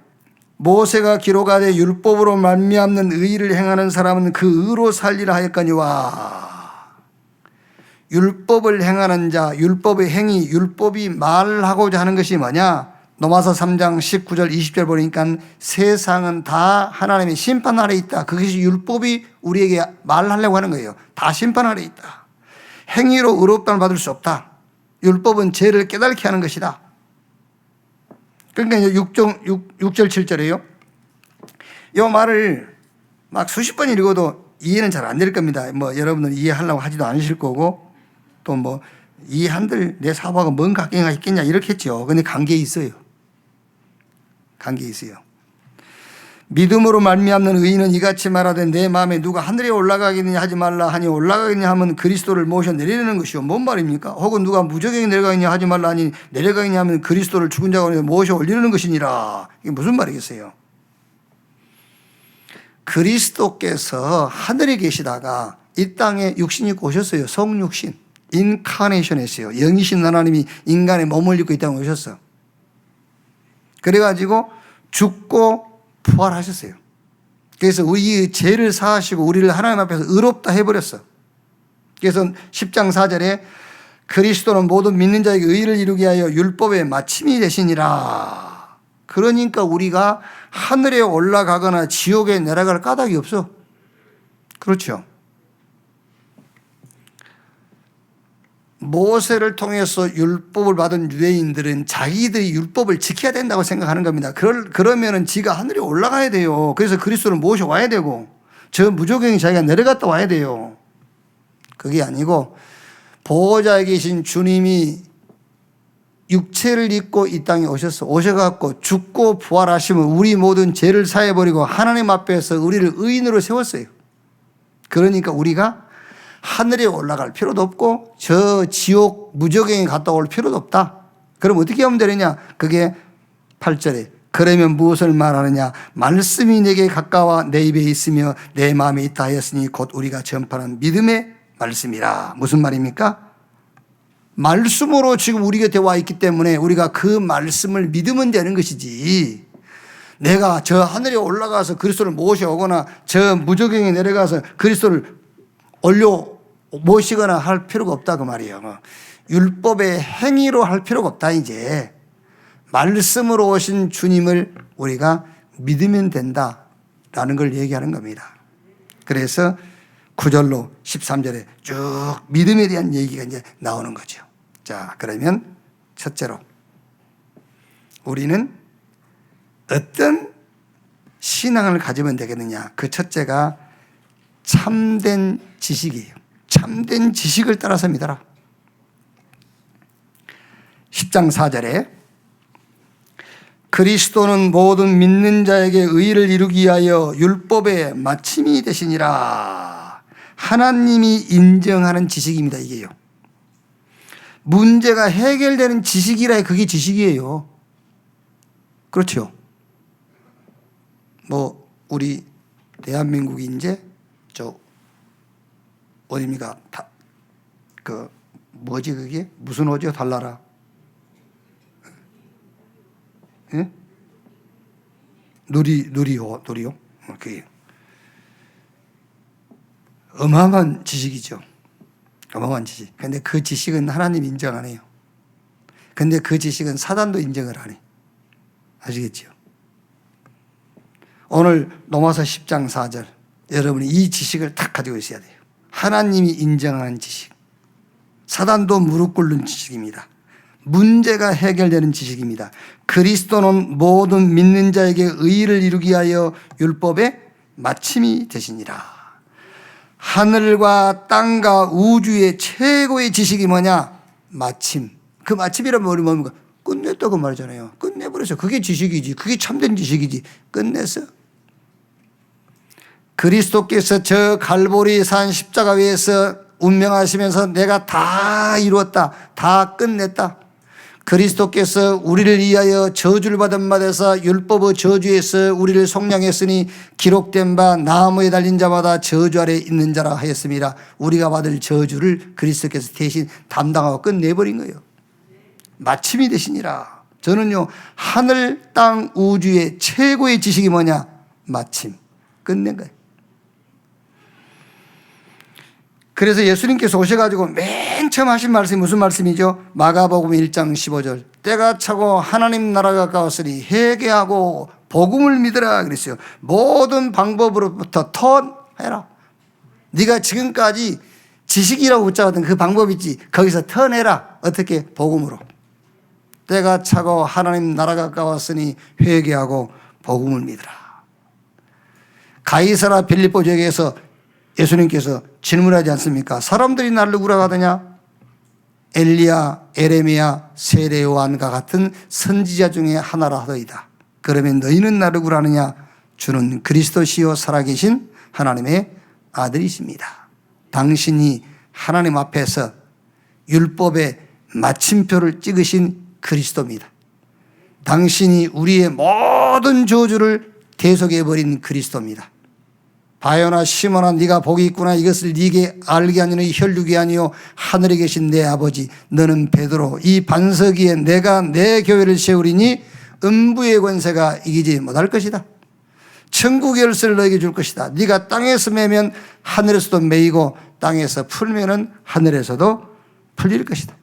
모세가 기록하되 율법으로 말미암는 의를 행하는 사람은 그 의로 살리라 하였거니와. 율법을 행하는 자, 율법의 행위, 율법이 말하고자 하는 것이 뭐냐? 로마서 3장 19절 20절 보니까 세상은 다 하나님의 심판 아래 있다. 그것이 율법이 우리에게 말하려고 하는 거예요. 다 심판 아래 있다. 행위로 의롭다를 받을 수 없다. 율법은 죄를 깨닫게 하는 것이다. 그러니까 이제 6절 7절이에요. 이 말을 막 수십 번 읽어도 이해는 잘 안 될 겁니다. 뭐 여러분은 이해하려고 하지도 않으실 거고 또 뭐 이해한들 내 사업하고 뭔 관계가 있겠냐 이렇게 했죠. 근데 관계 있어요. 관계 있어요. 믿음으로 말미암는 의인은 이같이 말하되 내 마음에 누가 하늘에 올라가겠느냐 하지 말라 하니 올라가겠냐 하면 그리스도를 모셔 내리려는 것이요. 뭔 말입니까? 혹은 누가 무저갱이 내려가겠냐 하지 말라 하니 내려가겠냐 하면 그리스도를 죽은 자 가운데 모셔 올리려는 것이니라. 이게 무슨 말이겠어요? 그리스도께서 하늘에 계시다가 이 땅에 육신이 입고 오셨어요. 성육신. 인카네이션 했어요. 영이신 하나님이 인간의 몸을 입고 이 땅에 오셨어. 그래가지고 죽고 부활하셨어요. 그래서 우리의 죄를 사하시고 우리를 하나님 앞에서 의롭다 해버렸어. 그래서 10장 4절에 그리스도는 모든 믿는 자에게 의를 이루게 하여 율법의 마침이 되시니라. 그러니까 우리가 하늘에 올라가거나 지옥에 내려갈 까닭이 없어. 그렇죠. 모세를 통해서 율법을 받은 유대인들은 자기들이 율법을 지켜야 된다고 생각하는 겁니다. 그러면은 지가 하늘에 올라가야 돼요. 그래서 그리스도를 모셔와야 되고 저 무조건이 자기가 내려갔다 와야 돼요. 그게 아니고 보호자에 계신 주님이 육체를 입고 이 땅에 오셔갖고 죽고 부활하시면 우리 모든 죄를 사해버리고 하나님 앞에서 우리를 의인으로 세웠어요. 그러니까 우리가 하늘에 올라갈 필요도 없고 저 지옥 무저갱에 갔다 올 필요도 없다. 그럼 어떻게 하면 되느냐? 그게 8절에 그러면 무엇을 말하느냐? 말씀이 내게 가까워 내 입에 있으며 내 마음에 있다 하였으니 곧 우리가 전파하는 믿음의 말씀이라. 무슨 말입니까? 말씀으로 지금 우리 곁에 와 있기 때문에 우리가 그 말씀을 믿으면 되는 것이지, 내가 저 하늘에 올라가서 그리스도를 모셔오거나 저 무저갱에 내려가서 그리스도를 모시거나 할 필요가 없다 그 말이에요. 율법의 행위로 할 필요가 없다. 이제 말씀으로 오신 주님을 우리가 믿으면 된다라는 걸 얘기하는 겁니다. 그래서 9절로 13절에 쭉 믿음에 대한 얘기가 이제 나오는 거죠. 자, 그러면 첫째로 우리는 어떤 신앙을 가지면 되겠느냐? 그 첫째가 참된 지식이에요. 참된 지식을 따라서 믿어라. 10장 4절에 그리스도는 모든 믿는 자에게 의를 이루기 위하여 율법의 마침이 되시니라. 하나님이 인정하는 지식입니다. 이게요. 문제가 해결되는 지식이라 그게 지식이에요. 그렇죠. 뭐 우리 대한민국이 이제 저 어디입니까? 그 뭐지 그게 무슨 호죠? 달나라. 예? 누리호 그게 어마어마한 지식이죠. 어마어마한 지식. 근데 그 지식은 하나님이 인정 안 해요. 근데 그 지식은 사단도 인정을 안 해. 아시겠죠? 오늘 로마서 10장 4절 여러분이 이 지식을 딱 가지고 있어야 돼요. 하나님이 인정하는 지식. 사단도 무릎 꿇는 지식입니다. 문제가 해결되는 지식입니다. 그리스도는 모든 믿는 자에게 의의를 이루기 위하여 율법의 마침이 되시니라. 하늘과 땅과 우주의 최고의 지식이 뭐냐? 마침. 그 마침이라면 우리 뭡니까? 끝냈다고 말하잖아요. 끝내버렸어. 그게 지식이지. 그게 참된 지식이지. 끝냈어. 그리스도께서 저 갈보리 산 십자가 위에서 운명하시면서 내가 다 이루었다. 다 끝냈다. 그리스도께서 우리를 위하여 저주를 받은 바에서 율법의 저주에서 우리를 속량했으니 기록된 바 나무에 달린 자마다 저주 아래 있는 자라 하였습니다. 우리가 받을 저주를 그리스도께서 대신 담당하고 끝내버린 거예요. 마침이 되시니라. 저는요 하늘 땅 우주의 최고의 지식이 뭐냐? 마침. 끝낸 거예요. 그래서 예수님께서 오셔가지고 맨 처음 하신 말씀이 무슨 말씀이죠? 마가복음 1장 15절. 때가 차고 하나님 나라가 가까웠으니 회개하고 복음을 믿으라 그랬어요. 모든 방법으로부터 턴해라. 네가 지금까지 지식이라고 붙잡았던 그 방법 있지. 거기서 턴해라. 어떻게? 복음으로. 때가 차고 하나님 나라가 가까웠으니 회개하고 복음을 믿으라. 가이사라 빌립보 지역에서 예수님께서 질문하지 않습니까? 사람들이 나를 누구라고 하더냐? 엘리야, 에레미야, 세례 요한과 같은 선지자 중에 하나라 하더이다. 그러면 너희는 나를 누구라 하느냐? 주는 그리스도시요 살아계신 하나님의 아들이십니다. 당신이 하나님 앞에서 율법의 마침표를 찍으신 그리스도입니다. 당신이 우리의 모든 저주를 대속해버린 그리스도입니다. 바요나 시몬아 네가 복이 있구나. 이것을 네게 알게 하는 혈육이 아니요 하늘에 계신 내 아버지. 너는 베드로 이 반석 위에 내가 내 교회를 세우리니 음부의 권세가 이기지 못할 것이다. 천국의 열쇠를 너에게 줄 것이다. 네가 땅에서 매면 하늘에서도 매이고 땅에서 풀면은 하늘에서도 풀릴 것이다.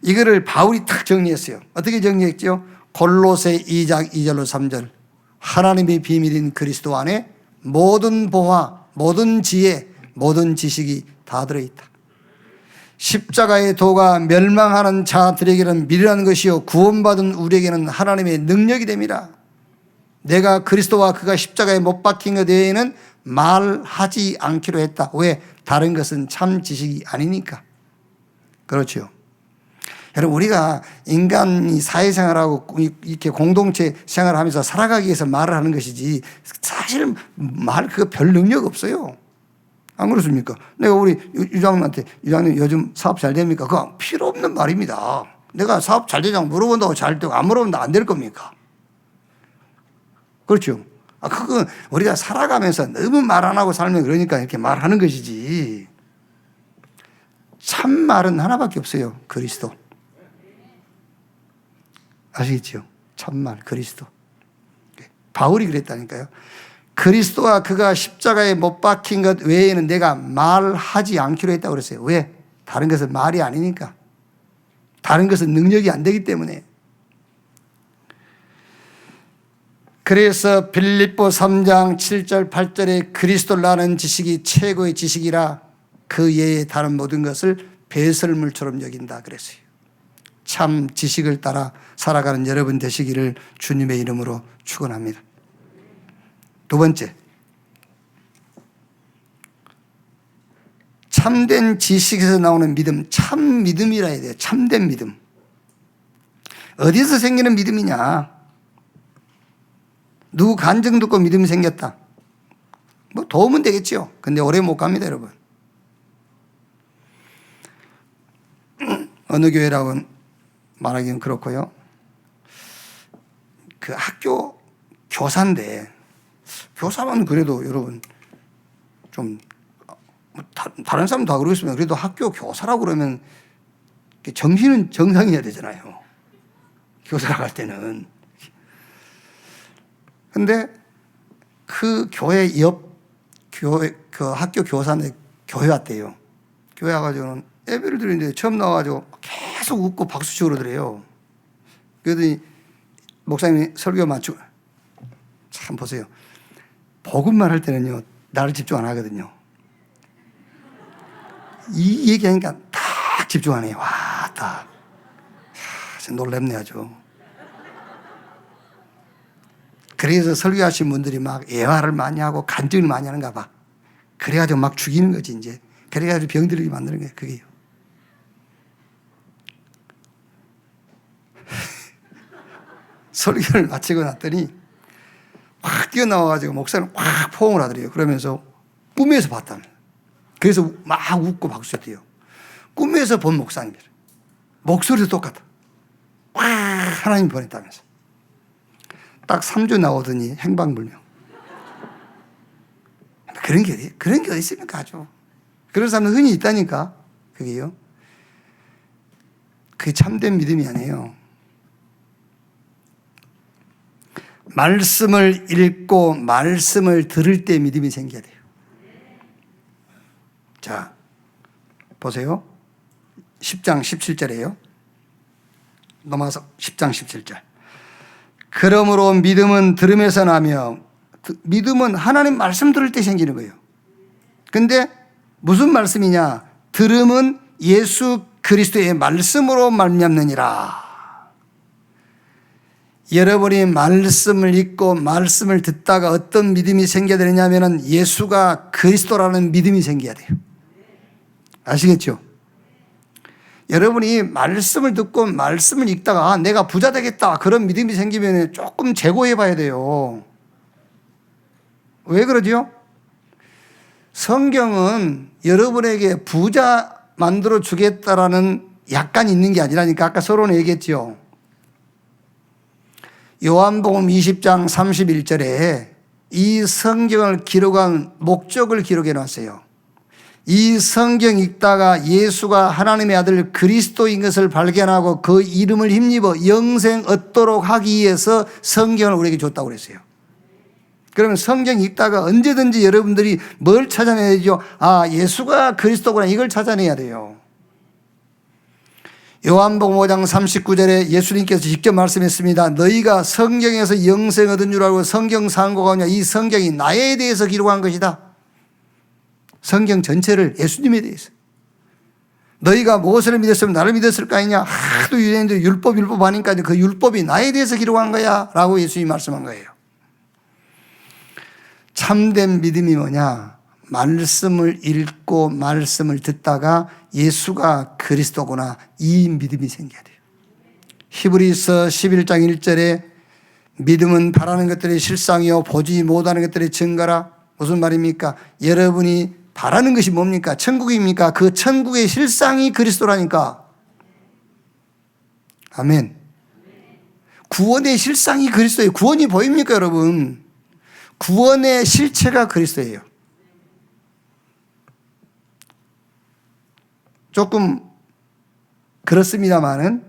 이거를 바울이 탁 정리했어요. 어떻게 정리했죠? 골로새 2장 2절로 3절. 하나님의 비밀인 그리스도 안에 모든 보화, 모든 지혜, 모든 지식이 다 들어있다. 십자가의 도가 멸망하는 자들에게는 미련한 것이요 구원받은 우리에게는 하나님의 능력이 됩니다. 내가 그리스도와 그가 십자가에 못 박힌 것 외에는 말하지 않기로 했다. 왜? 다른 것은 참 지식이 아니니까. 그렇죠. 여러분 우리가 인간이 사회생활하고 이렇게 공동체 생활하면서 살아가기 위해서 말을 하는 것이지 사실 말 그거 별 능력 없어요. 안 그렇습니까? 내가 우리 유장님한테 유장님 요즘 사업 잘 됩니까? 그거 필요 없는 말입니다. 내가 사업 잘 되냐고 물어본다고 잘 되고 안 물어본다고 안 될 겁니까? 그렇죠. 그건 우리가 살아가면서 너무 말 안 하고 살면 그러니까 이렇게 말하는 것이지 참 말은 하나밖에 없어요. 그리스도. 아시겠죠? 참말 그리스도. 바울이 그랬다니까요. 그리스도와 그가 십자가에 못 박힌 것 외에는 내가 말하지 않기로 했다고 그랬어요. 왜? 다른 것은 말이 아니니까. 다른 것은 능력이 안 되기 때문에. 그래서 빌립보 3장 7절 8절에 그리스도를 아는 지식이 최고의 지식이라 그 외에 다른 모든 것을 배설물처럼 여긴다 그랬어요. 참 지식을 따라 살아가는 여러분 되시기를 주님의 이름으로 축원합니다. 두 번째, 참된 지식에서 나오는 믿음, 참 믿음이라 해야 돼요. 참된 믿음. 어디서 생기는 믿음이냐? 누구 간증 듣고 믿음이 생겼다. 뭐 도움은 되겠죠. 근데 오래 못 갑니다, 여러분. 어느 교회라고 말하기는 그렇고요. 그 학교 교사인데 교사만 그래도 여러분 좀 다른 사람 다 그러겠으면 그래도 학교 교사라고 그러면 정신은 정상이어야 되잖아요. 교사라고 할 때는. 근데 그 교회 옆 교회 그 학교 교사인데 교회 왔대요. 교회 와가지고는 예배를 드리는데 처음 나와가지고 계속 웃고 박수 치고 그러더래요. 그러더니 목사님이 설교 맞추고 참 보세요. 복음만 할 때는요 나를 집중 안 하거든요. 이 얘기하니까 딱 집중하네요. 와, 딱. 진짜 놀랍네 아주. 그래서 설교하신 분들이 막 애화를 많이 하고 간증을 많이 하는가 봐. 그래가지고 막 죽이는 거지 이제. 그래가지고 병들게 만드는 거예요. 그게요. 설교를 마치고 났더니 확 뛰어나와가지고 목사님 확 포옹을 하더래요. 그러면서 꿈에서 봤다는. 그래서 막 웃고 박수쳤대요. 꿈에서 본 목사님이래. 목소리도 똑같아. 와, 하나님 보냈다면서. 딱 3주 나오더니 행방불명. 그런 게 어디 있습니까? 아주. 그런 사람은 흔히 있다니까. 그게요. 그게 참된 믿음이 아니에요. 말씀을 읽고 말씀을 들을 때 믿음이 생겨야 돼요. 자, 보세요. 10장 17절이에요. 넘어가서 10장 17절. 그러므로 믿음은 들음에서 나며, 믿음은 하나님 말씀 들을 때 생기는 거예요. 근데 무슨 말씀이냐? 들음은 예수 그리스도의 말씀으로 말미암느니라. 여러분이 말씀을 읽고 말씀을 듣다가 어떤 믿음이 생겨야 되느냐면 예수가 그리스도라는 믿음이 생겨야 돼요. 아시겠죠? 여러분이 말씀을 듣고 말씀을 읽다가 내가 부자 되겠다 그런 믿음이 생기면 조금 재고해 봐야 돼요. 왜 그러죠? 성경은 여러분에게 부자 만들어 주겠다라는 약간 있는 게 아니라니까. 아까 서론에 얘기했죠. 요한복음 20장 31절에 이 성경을 기록한 목적을 기록해 놨어요. 이 성경 읽다가 예수가 하나님의 아들 그리스도인 것을 발견하고 그 이름을 힘입어 영생 얻도록 하기 위해서 성경을 우리에게 줬다고 그랬어요. 그러면 성경 읽다가 언제든지 여러분들이 뭘 찾아내야죠? 아, 예수가 그리스도구나 이걸 찾아내야 돼요. 요한복음 5장 39절에 예수님께서 직접 말씀했습니다. 너희가 성경에서 영생 얻은 줄 알고 성경 상고가 오냐. 이 성경이 나에 대해서 기록한 것이다. 성경 전체를 예수님에 대해서. 너희가 무엇을 믿었으면 나를 믿었을 거 아니냐. 하도 유대인들이 율법 하니까 그 율법이 나에 대해서 기록한 거야 라고 예수님이 말씀한 거예요. 참된 믿음이 뭐냐? 말씀을 읽고 말씀을 듣다가 예수가 그리스도구나 이 믿음이 생겨야 돼요. 히브리서 11장 1절에 믿음은 바라는 것들의 실상이요 보지 못하는 것들의 증거라. 무슨 말입니까? 여러분이 바라는 것이 뭡니까? 천국입니까? 그 천국의 실상이 그리스도라니까. 아멘. 구원의 실상이 그리스도예요. 구원이 보입니까 여러분? 구원의 실체가 그리스도예요. 조금 그렇습니다만은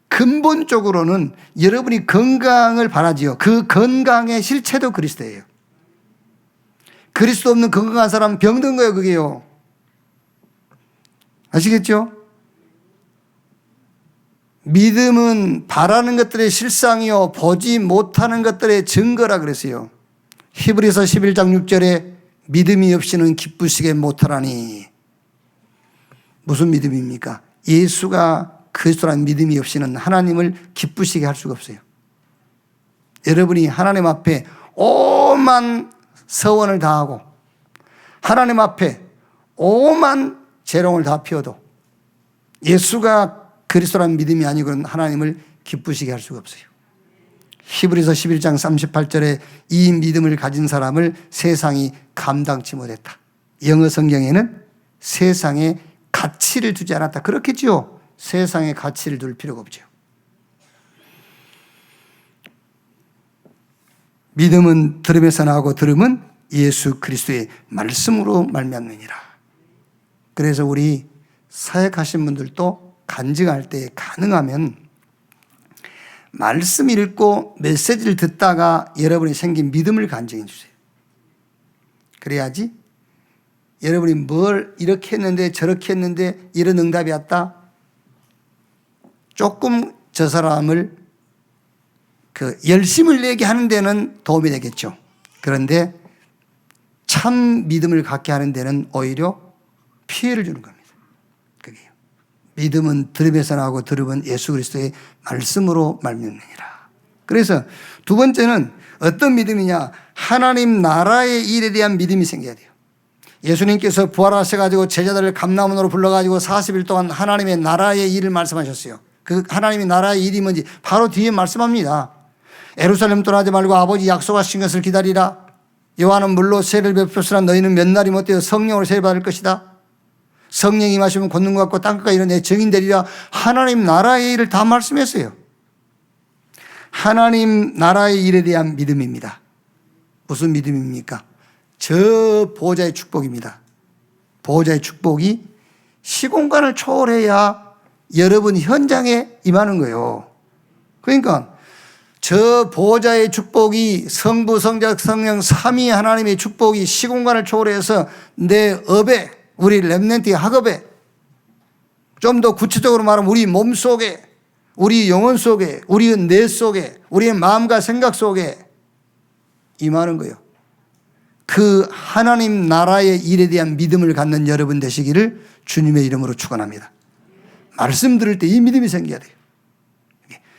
근본적으로는 여러분이 건강을 바라지요. 그 건강의 실체도 그리스도예요. 그리스도 없는 건강한 사람은 병든 거예요, 그게요. 아시겠죠? 믿음은 바라는 것들의 실상이요 보지 못하는 것들의 증거라 그랬어요. 히브리서 11장 6절에 믿음이 없이는 기쁘시게 못하라니. 무슨 믿음입니까? 예수가 그리스도라는 믿음이 없이는 하나님을 기쁘시게 할 수가 없어요. 여러분이 하나님 앞에 오만 서원을 다하고 하나님 앞에 오만 재롱을 다 피워도 예수가 그리스도라는 믿음이 아니고는 하나님을 기쁘시게 할 수가 없어요. 히브리서 11장 38절에 이 믿음을 가진 사람을 세상이 감당치 못했다. 영어 성경에는 세상에 가치를 두지 않았다. 그렇겠죠. 세상에 가치를 둘 필요가 없죠. 믿음은 들음에서 나오고 들음은 예수 그리스도의 말씀으로 말미암느니라. 그래서 우리 사역하신 분들도 간증할 때 가능하면 말씀 읽고 메시지를 듣다가 여러분이 생긴 믿음을 간증해 주세요. 그래야지 여러분이 뭘 이렇게 했는데 저렇게 했는데 이런 응답이 왔다. 조금 저 사람을 열심을 내게 하는 데는 도움이 되겠죠. 그런데 참 믿음을 갖게 하는 데는 오히려 피해를 주는 겁니다. 그게요. 믿음은 들음에서 나오고 들음은 예수 그리스도의 말씀으로 말미암느니라. 그래서 두 번째는 어떤 믿음이냐? 하나님 나라의 일에 대한 믿음이 생겨야 돼요. 예수님께서 부활하셔가지고 제자들을 감람원으로 불러가지고 40일 동안 하나님의 나라의 일을 말씀하셨어요. 그 하나님의 나라의 일이 뭔지 바로 뒤에 말씀합니다. 예루살렘 떠나지 말고 아버지 약속하신 것을 기다리라. 요한은 물로 세를 베풀었으나 너희는 몇 날이 못되어 성령으로 세를 받을 것이다. 성령이 임하시면 권능과 같고 땅끝까지 이런 내 증인 되리라. 하나님 나라의 일을 다 말씀했어요. 하나님 나라의 일에 대한 믿음입니다. 무슨 믿음입니까? 저 보호자의 축복입니다. 보호자의 축복이 시공간을 초월해야 여러분 현장에 임하는 거예요. 그러니까 저 보호자의 축복이 성부, 성자, 성령 삼위 하나님의 축복이 시공간을 초월해서 내 업에, 우리 렘넌트의 학업에, 좀 더 구체적으로 말하면 우리 몸 속에, 우리 영혼 속에, 우리 뇌 속에, 우리의 마음과 생각 속에 임하는 거예요. 그 하나님 나라의 일에 대한 믿음을 갖는 여러분 되시기를 주님의 이름으로 축원합니다. 말씀 들을 때 이 믿음이 생겨야 돼요.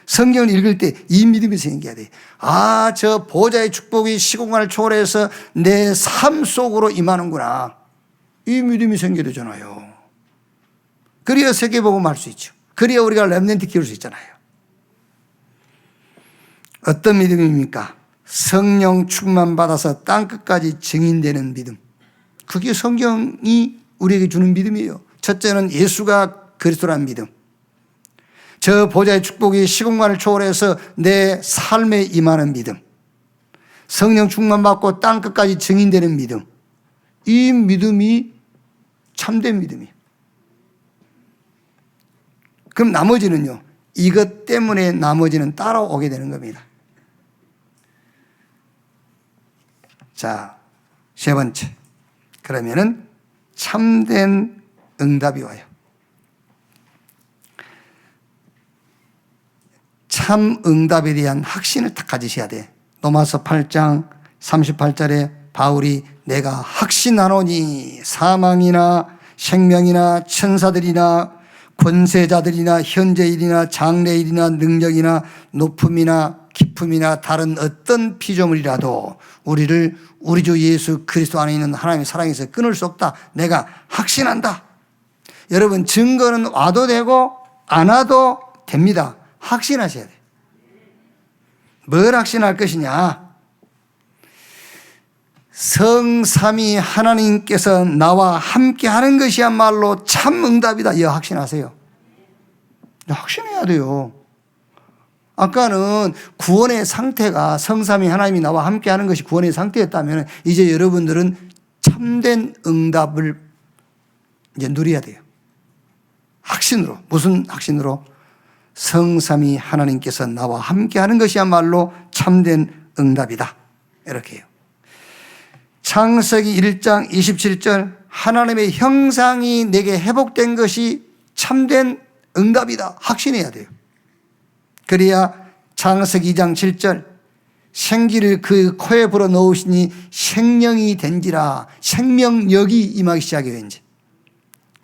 성경을 읽을 때 이 믿음이 생겨야 돼요. 아, 저 보호자의 축복이 시공간을 초월해서 내 삶 속으로 임하는구나. 이 믿음이 생겨야 되잖아요. 그래야 세계복음 할 수 있죠. 그래야 우리가 렘넌트 키울 수 있잖아요. 어떤 믿음입니까? 성령 충만 받아서 땅끝까지 증인되는 믿음. 그게 성경이 우리에게 주는 믿음이에요. 첫째는 예수가 그리스도라는 믿음. 저 보좌의 축복이 시공간을 초월해서 내 삶에 임하는 믿음. 성령 충만 받고 땅끝까지 증인되는 믿음. 이 믿음이 참된 믿음이에요. 그럼 나머지는요. 이것 때문에 나머지는 따라오게 되는 겁니다. 자, 세 번째. 그러면은 참된 응답이 와요. 참 응답에 대한 확신을 딱 가지셔야 돼. 로마서 8장 38절에 바울이 내가 확신하노니 사망이나 생명이나 천사들이나 권세자들이나 현재일이나 장래일이나 능력이나 높음이나 깊음이나 다른 어떤 피조물이라도 우리를 우리 주 예수 그리스도 안에 있는 하나님의 사랑에서 끊을 수 없다. 내가 확신한다. 여러분 증거는 와도 되고 안 와도 됩니다. 확신하셔야 돼요. 뭘 확신할 것이냐? 성삼위 하나님께서 나와 함께 하는 것이야말로 참 응답이다. 이 확신하세요. 확신해야 돼요. 아까는 구원의 상태가 성삼위 하나님이 나와 함께 하는 것이 구원의 상태였다면 이제 여러분들은 참된 응답을 이제 누려야 돼요. 확신으로. 무슨 확신으로? 성삼위 하나님께서 나와 함께 하는 것이야말로 참된 응답이다. 이렇게 해요. 창세기 1장 27절 하나님의 형상이 내게 회복된 것이 참된 응답이다. 확신해야 돼요. 그래야 창세기 2장 7절 생기를 그 코에 불어 넣으시니 생명이 된지라 생명력이 임하기 시작해 왠지.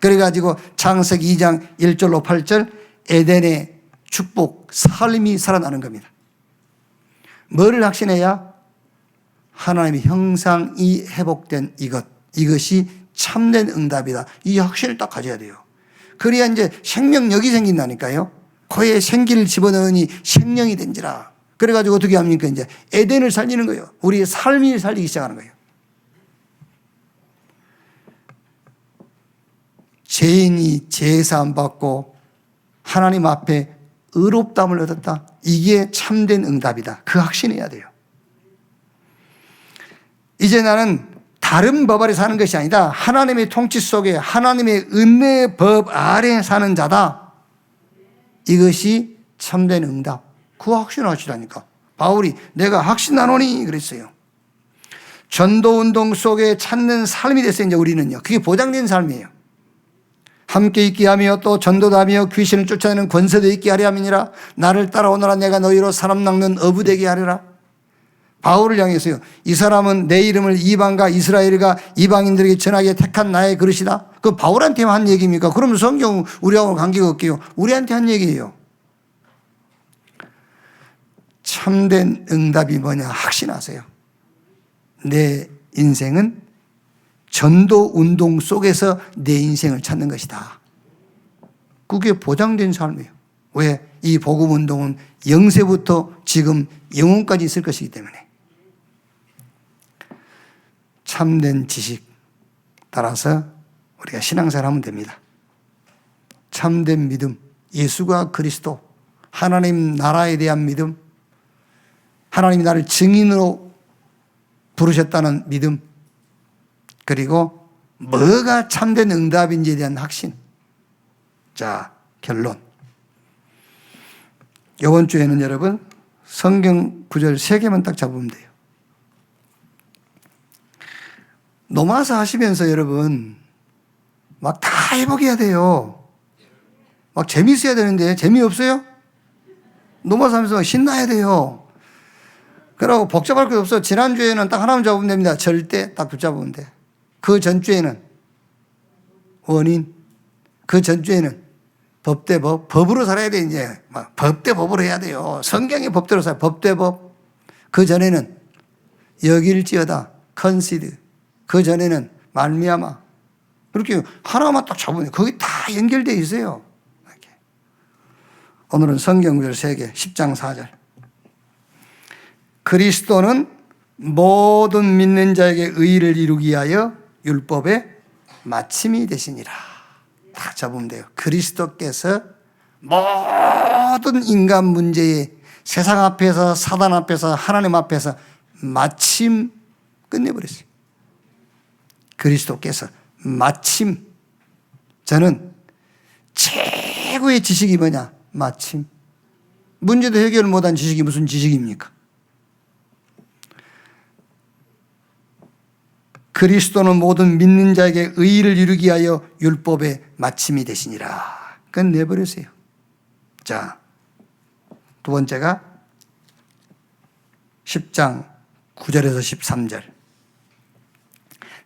그래가지고 창세기 2장 1절로 8절 에덴의 축복, 삶이 살아나는 겁니다. 뭐를 확신해야? 하나님의 형상이 회복된 이것이 참된 응답이다. 이 확신을 딱 가져야 돼요. 그래야 이제 생명력이 생긴다니까요. 코에 생기를 집어넣으니 생명이 된지라. 그래가지고 어떻게 합니까? 이제 에덴을 살리는 거예요. 우리의 삶이 살리기 시작하는 거예요. 죄인이 제사함 받고 하나님 앞에 의롭다함을 얻었다. 이게 참된 응답이다. 그 확신해야 돼요. 이제 나는 다른 법 아래 사는 것이 아니다. 하나님의 통치 속에 하나님의 은혜의 법 아래 사는 자다. 이것이 참된 응답. 그거 확신하시라니까. 바울이 내가 확신하노니 그랬어요. 전도운동 속에 찾는 삶이 됐어요. 이제 우리는요. 그게 보장된 삶이에요. 함께 있게 하며 또 전도도 하며 귀신을 쫓아내는 권세도 있게 하려 함이니라. 나를 따라오너라. 내가 너희로 사람 낚는 어부되게 하리라. 바울을 향해서요. 이 사람은 내 이름을 이방과 이스라엘과 이방인들에게 전하게 택한 나의 그릇이다. 그 바울한테 한 얘기입니까? 그러면 성경 우리하고 관계가 없게요. 우리한테 한 얘기예요. 참된 응답이 뭐냐 확신하세요. 내 인생은 전도 운동 속에서 내 인생을 찾는 것이다. 그게 보장된 삶이에요. 왜? 이 복음 운동은 영세부터 지금 영혼까지 있을 것이기 때문에. 참된 지식 따라서 우리가 신앙생활 하면 됩니다. 참된 믿음, 예수가 그리스도, 하나님 나라에 대한 믿음, 하나님이 나를 증인으로 부르셨다는 믿음, 그리고 뭐가 참된 응답인지에 대한 확신. 자, 결론. 이번 주에는 여러분 성경 구절 3개만 딱 잡으면 돼요. 노마사 하시면서 여러분 막 다 해보게 해야 돼요. 막 재미있어야 되는데 재미없어요? 노마사 하면서 막 신나야 돼요. 그러고 복잡할 것 없어. 지난주에는 딱 하나만 잡으면 됩니다. 절대 딱 붙잡으면 돼. 그 전주에는 원인, 그 전주에는 법 대 법, 법으로 살아야 돼. 이제 막 법 대 법으로 해야 돼요. 성경의 법대로 살아. 법 대 법. 그 전에는 여길지어다, 컨시드. 그 전에는 말미암아. 그렇게 하나만 딱 잡으면 거기 다 연결되어 있어요. 이렇게. 오늘은 성경 구절 3개, 10장 4절. 그리스도는 모든 믿는 자에게 의의를 이루기 위하여 율법의 마침이 되시니라. 다 잡으면 돼요. 그리스도께서 모든 인간 문제에 세상 앞에서 사단 앞에서 하나님 앞에서 마침 끝내버렸어요. 그리스도께서 마침. 저는 최고의 지식이 뭐냐? 마침. 문제도 해결 못한 지식이 무슨 지식입니까? 그리스도는 모든 믿는 자에게 의의를 이루기 위하여 율법의 마침이 되시니라. 끝내버렸어요. 자, 두 번째가 10장 9절에서 13절.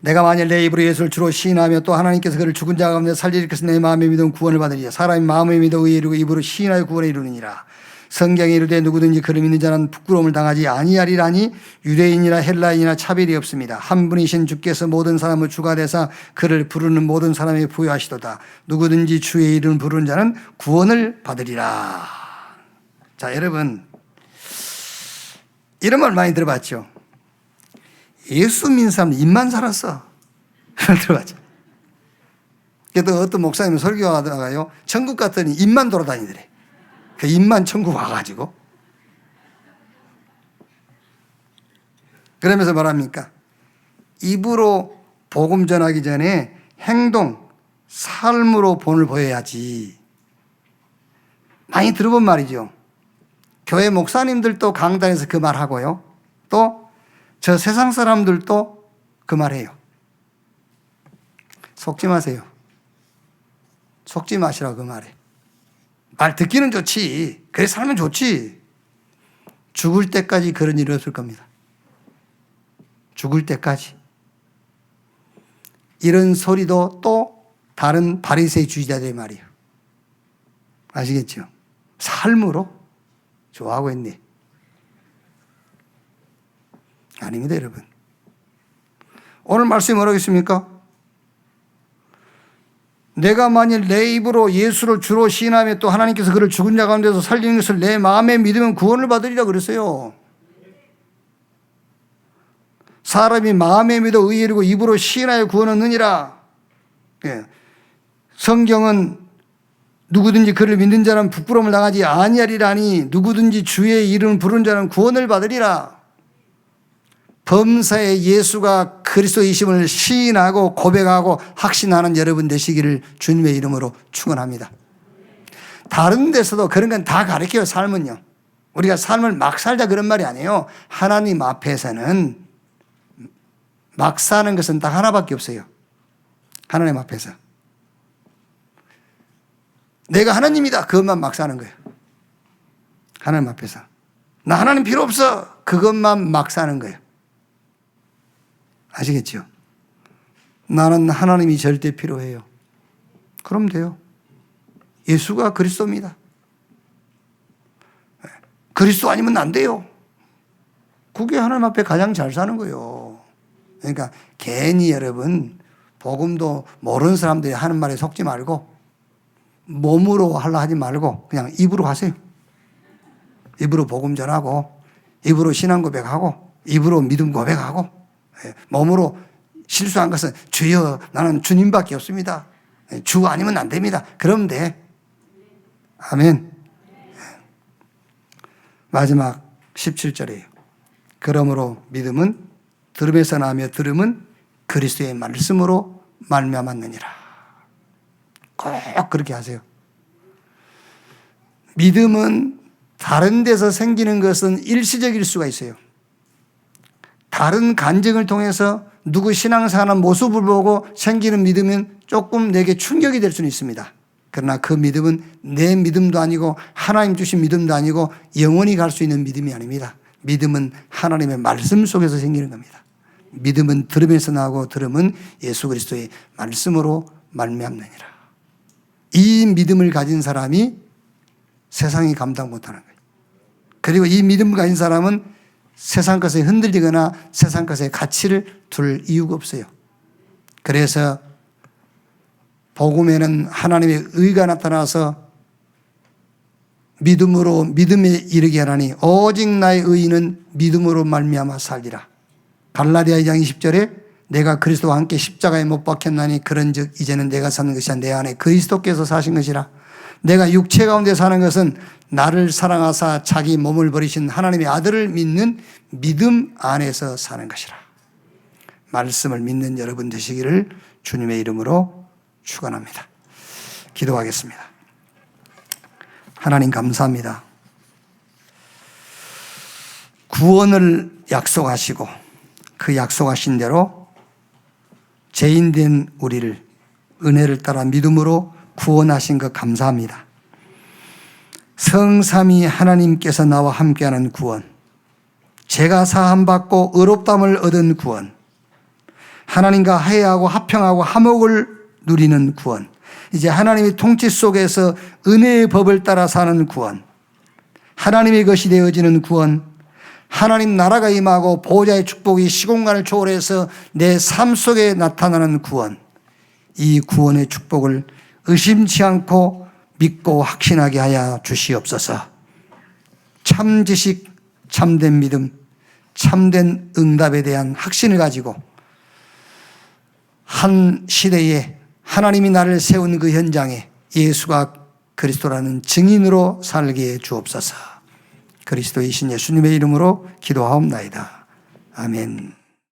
내가 만일 내 입으로 예수를 주로 시인하며 또 하나님께서 그를 죽은 자 가운데 살리리께서 내 마음에 믿음 구원을 받으리라. 사람이 마음에 믿어 의에 이르고 입으로 시인하여 구원에 이르느니라. 성경에 이르되 누구든지 그를 믿는 자는 부끄러움을 당하지 아니하리라니 유대인이나 헬라인이나 차별이 없습니다. 한 분이신 주께서 모든 사람을 주가 되사 그를 부르는 모든 사람에게 부여하시도다. 누구든지 주의 이름을 부르는 자는 구원을 받으리라. 자, 여러분 이런 말 많이 들어봤죠? 예수 믿는 사람은 입만 살았어. 들어봤죠? 그래도 어떤 목사님은 설교하다가요, 천국 갔더니 입만 돌아다니더래. 그 입만 천국 와가지고. 그러면서 말합니까? 입으로 복음 전하기 전에 행동, 삶으로 본을 보여야지. 많이 들어본 말이죠. 교회 목사님들도 강단에서 그 말하고요. 또 저 세상 사람들도 그 말해요. 속지 마세요. 속지 마시라고 그 말해. 말 듣기는 좋지. 그래 살면 좋지. 죽을 때까지 그런 일이 없을 겁니다. 죽을 때까지. 이런 소리도 또 다른 바리새의 주의자들의 말이에요. 아시겠죠? 삶으로 좋아하고 있네. 아닙니다, 여러분. 오늘 말씀이 뭐라고 했습니까? 내가 만일 내 입으로 예수를 주로 시인하며 또 하나님께서 그를 죽은 자 가운데서 살리는 것을 내 마음에 믿으면 구원을 받으리라 그랬어요. 사람이 마음에 믿어 의에 이르고 입으로 시인하여 구원을 얻느니라. 예. 성경은 누구든지 그를 믿는 자는 부끄러움을 당하지 아니하리라니 누구든지 주의 이름을 부르는 자는 구원을 받으리라. 범사에 예수가 그리스도이심을 시인하고 고백하고 확신하는 여러분 되시기를 주님의 이름으로 축원합니다. 다른 데서도 그런 건 다 가르쳐요. 삶은요. 우리가 삶을 막 살자 그런 말이 아니에요. 하나님 앞에서는 막 사는 것은 딱 하나밖에 없어요. 하나님 앞에서. 내가 하나님이다. 그것만 막 사는 거예요. 하나님 앞에서. 나 하나님 필요 없어. 그것만 막 사는 거예요. 아시겠죠? 나는 하나님이 절대 필요해요. 그럼 돼요. 예수가 그리스도입니다. 그리스도 아니면 안 돼요. 그게 하나님 앞에 가장 잘 사는 거예요. 그러니까 괜히 여러분 복음도 모르는 사람들이 하는 말에 속지 말고 몸으로 하려 하지 말고 그냥 입으로 하세요. 입으로 복음 전하고 입으로 신앙 고백하고 입으로 믿음 고백하고 몸으로 실수한 것은 주여 나는 주님밖에 없습니다. 주 아니면 안 됩니다. 그러면 돼. 아멘. 마지막 17절이에요. 그러므로 믿음은 들음에서 나며 들음은 그리스도의 말씀으로 말미암았느니라. 꼭 그렇게 하세요. 믿음은 다른 데서 생기는 것은 일시적일 수가 있어요. 다른 간증을 통해서 누구 신앙생활하는 모습을 보고 생기는 믿음은 조금 내게 충격이 될 수는 있습니다. 그러나 그 믿음은 내 믿음도 아니고 하나님 주신 믿음도 아니고 영원히 갈 수 있는 믿음이 아닙니다. 믿음은 하나님의 말씀 속에서 생기는 겁니다. 믿음은 들음에서 나고 들음은 예수 그리스도의 말씀으로 말미암느니라. 이 믿음을 가진 사람이 세상이 감당 못하는 거예요. 그리고 이 믿음을 가진 사람은 세상 것에 흔들리거나 세상 것에 가치를 둘 이유가 없어요. 그래서 복음에는 하나님의 의가 나타나서 믿음으로 믿음에 이르게 하라니 오직 나의 의인은 믿음으로 말미암아 살리라. 갈라디아 2장 20절에 내가 그리스도와 함께 십자가에 못 박혔나니 그런즉 이제는 내가 사는 것이 아니라 내 안에 그리스도께서 사신 것이라. 내가 육체 가운데 사는 것은 나를 사랑하사 자기 몸을 버리신 하나님의 아들을 믿는 믿음 안에서 사는 것이라. 말씀을 믿는 여러분 되시기를 주님의 이름으로 축원합니다. 기도하겠습니다. 하나님 감사합니다. 구원을 약속하시고 그 약속하신 대로 죄인된 우리를 은혜를 따라 믿음으로 구원하신 것 감사합니다. 성삼위 하나님께서 나와 함께하는 구원, 죄가 사함받고 의롭다함을 얻은 구원, 하나님과 화해하고 화평하고 화목을 누리는 구원, 이제 하나님의 통치 속에서 은혜의 법을 따라 사는 구원, 하나님의 것이 되어지는 구원, 하나님 나라가 임하고 보호자의 축복이 시공간을 초월해서 내 삶 속에 나타나는 구원, 이 구원의 축복을 의심치 않고 믿고 확신하게 하여 주시옵소서. 참 지식, 참된 믿음, 참된 응답에 대한 확신을 가지고 한 시대에 하나님이 나를 세운 그 현장에 예수가 그리스도라는 증인으로 살게 해 주옵소서. 그리스도이신 예수님의 이름으로 기도하옵나이다. 아멘.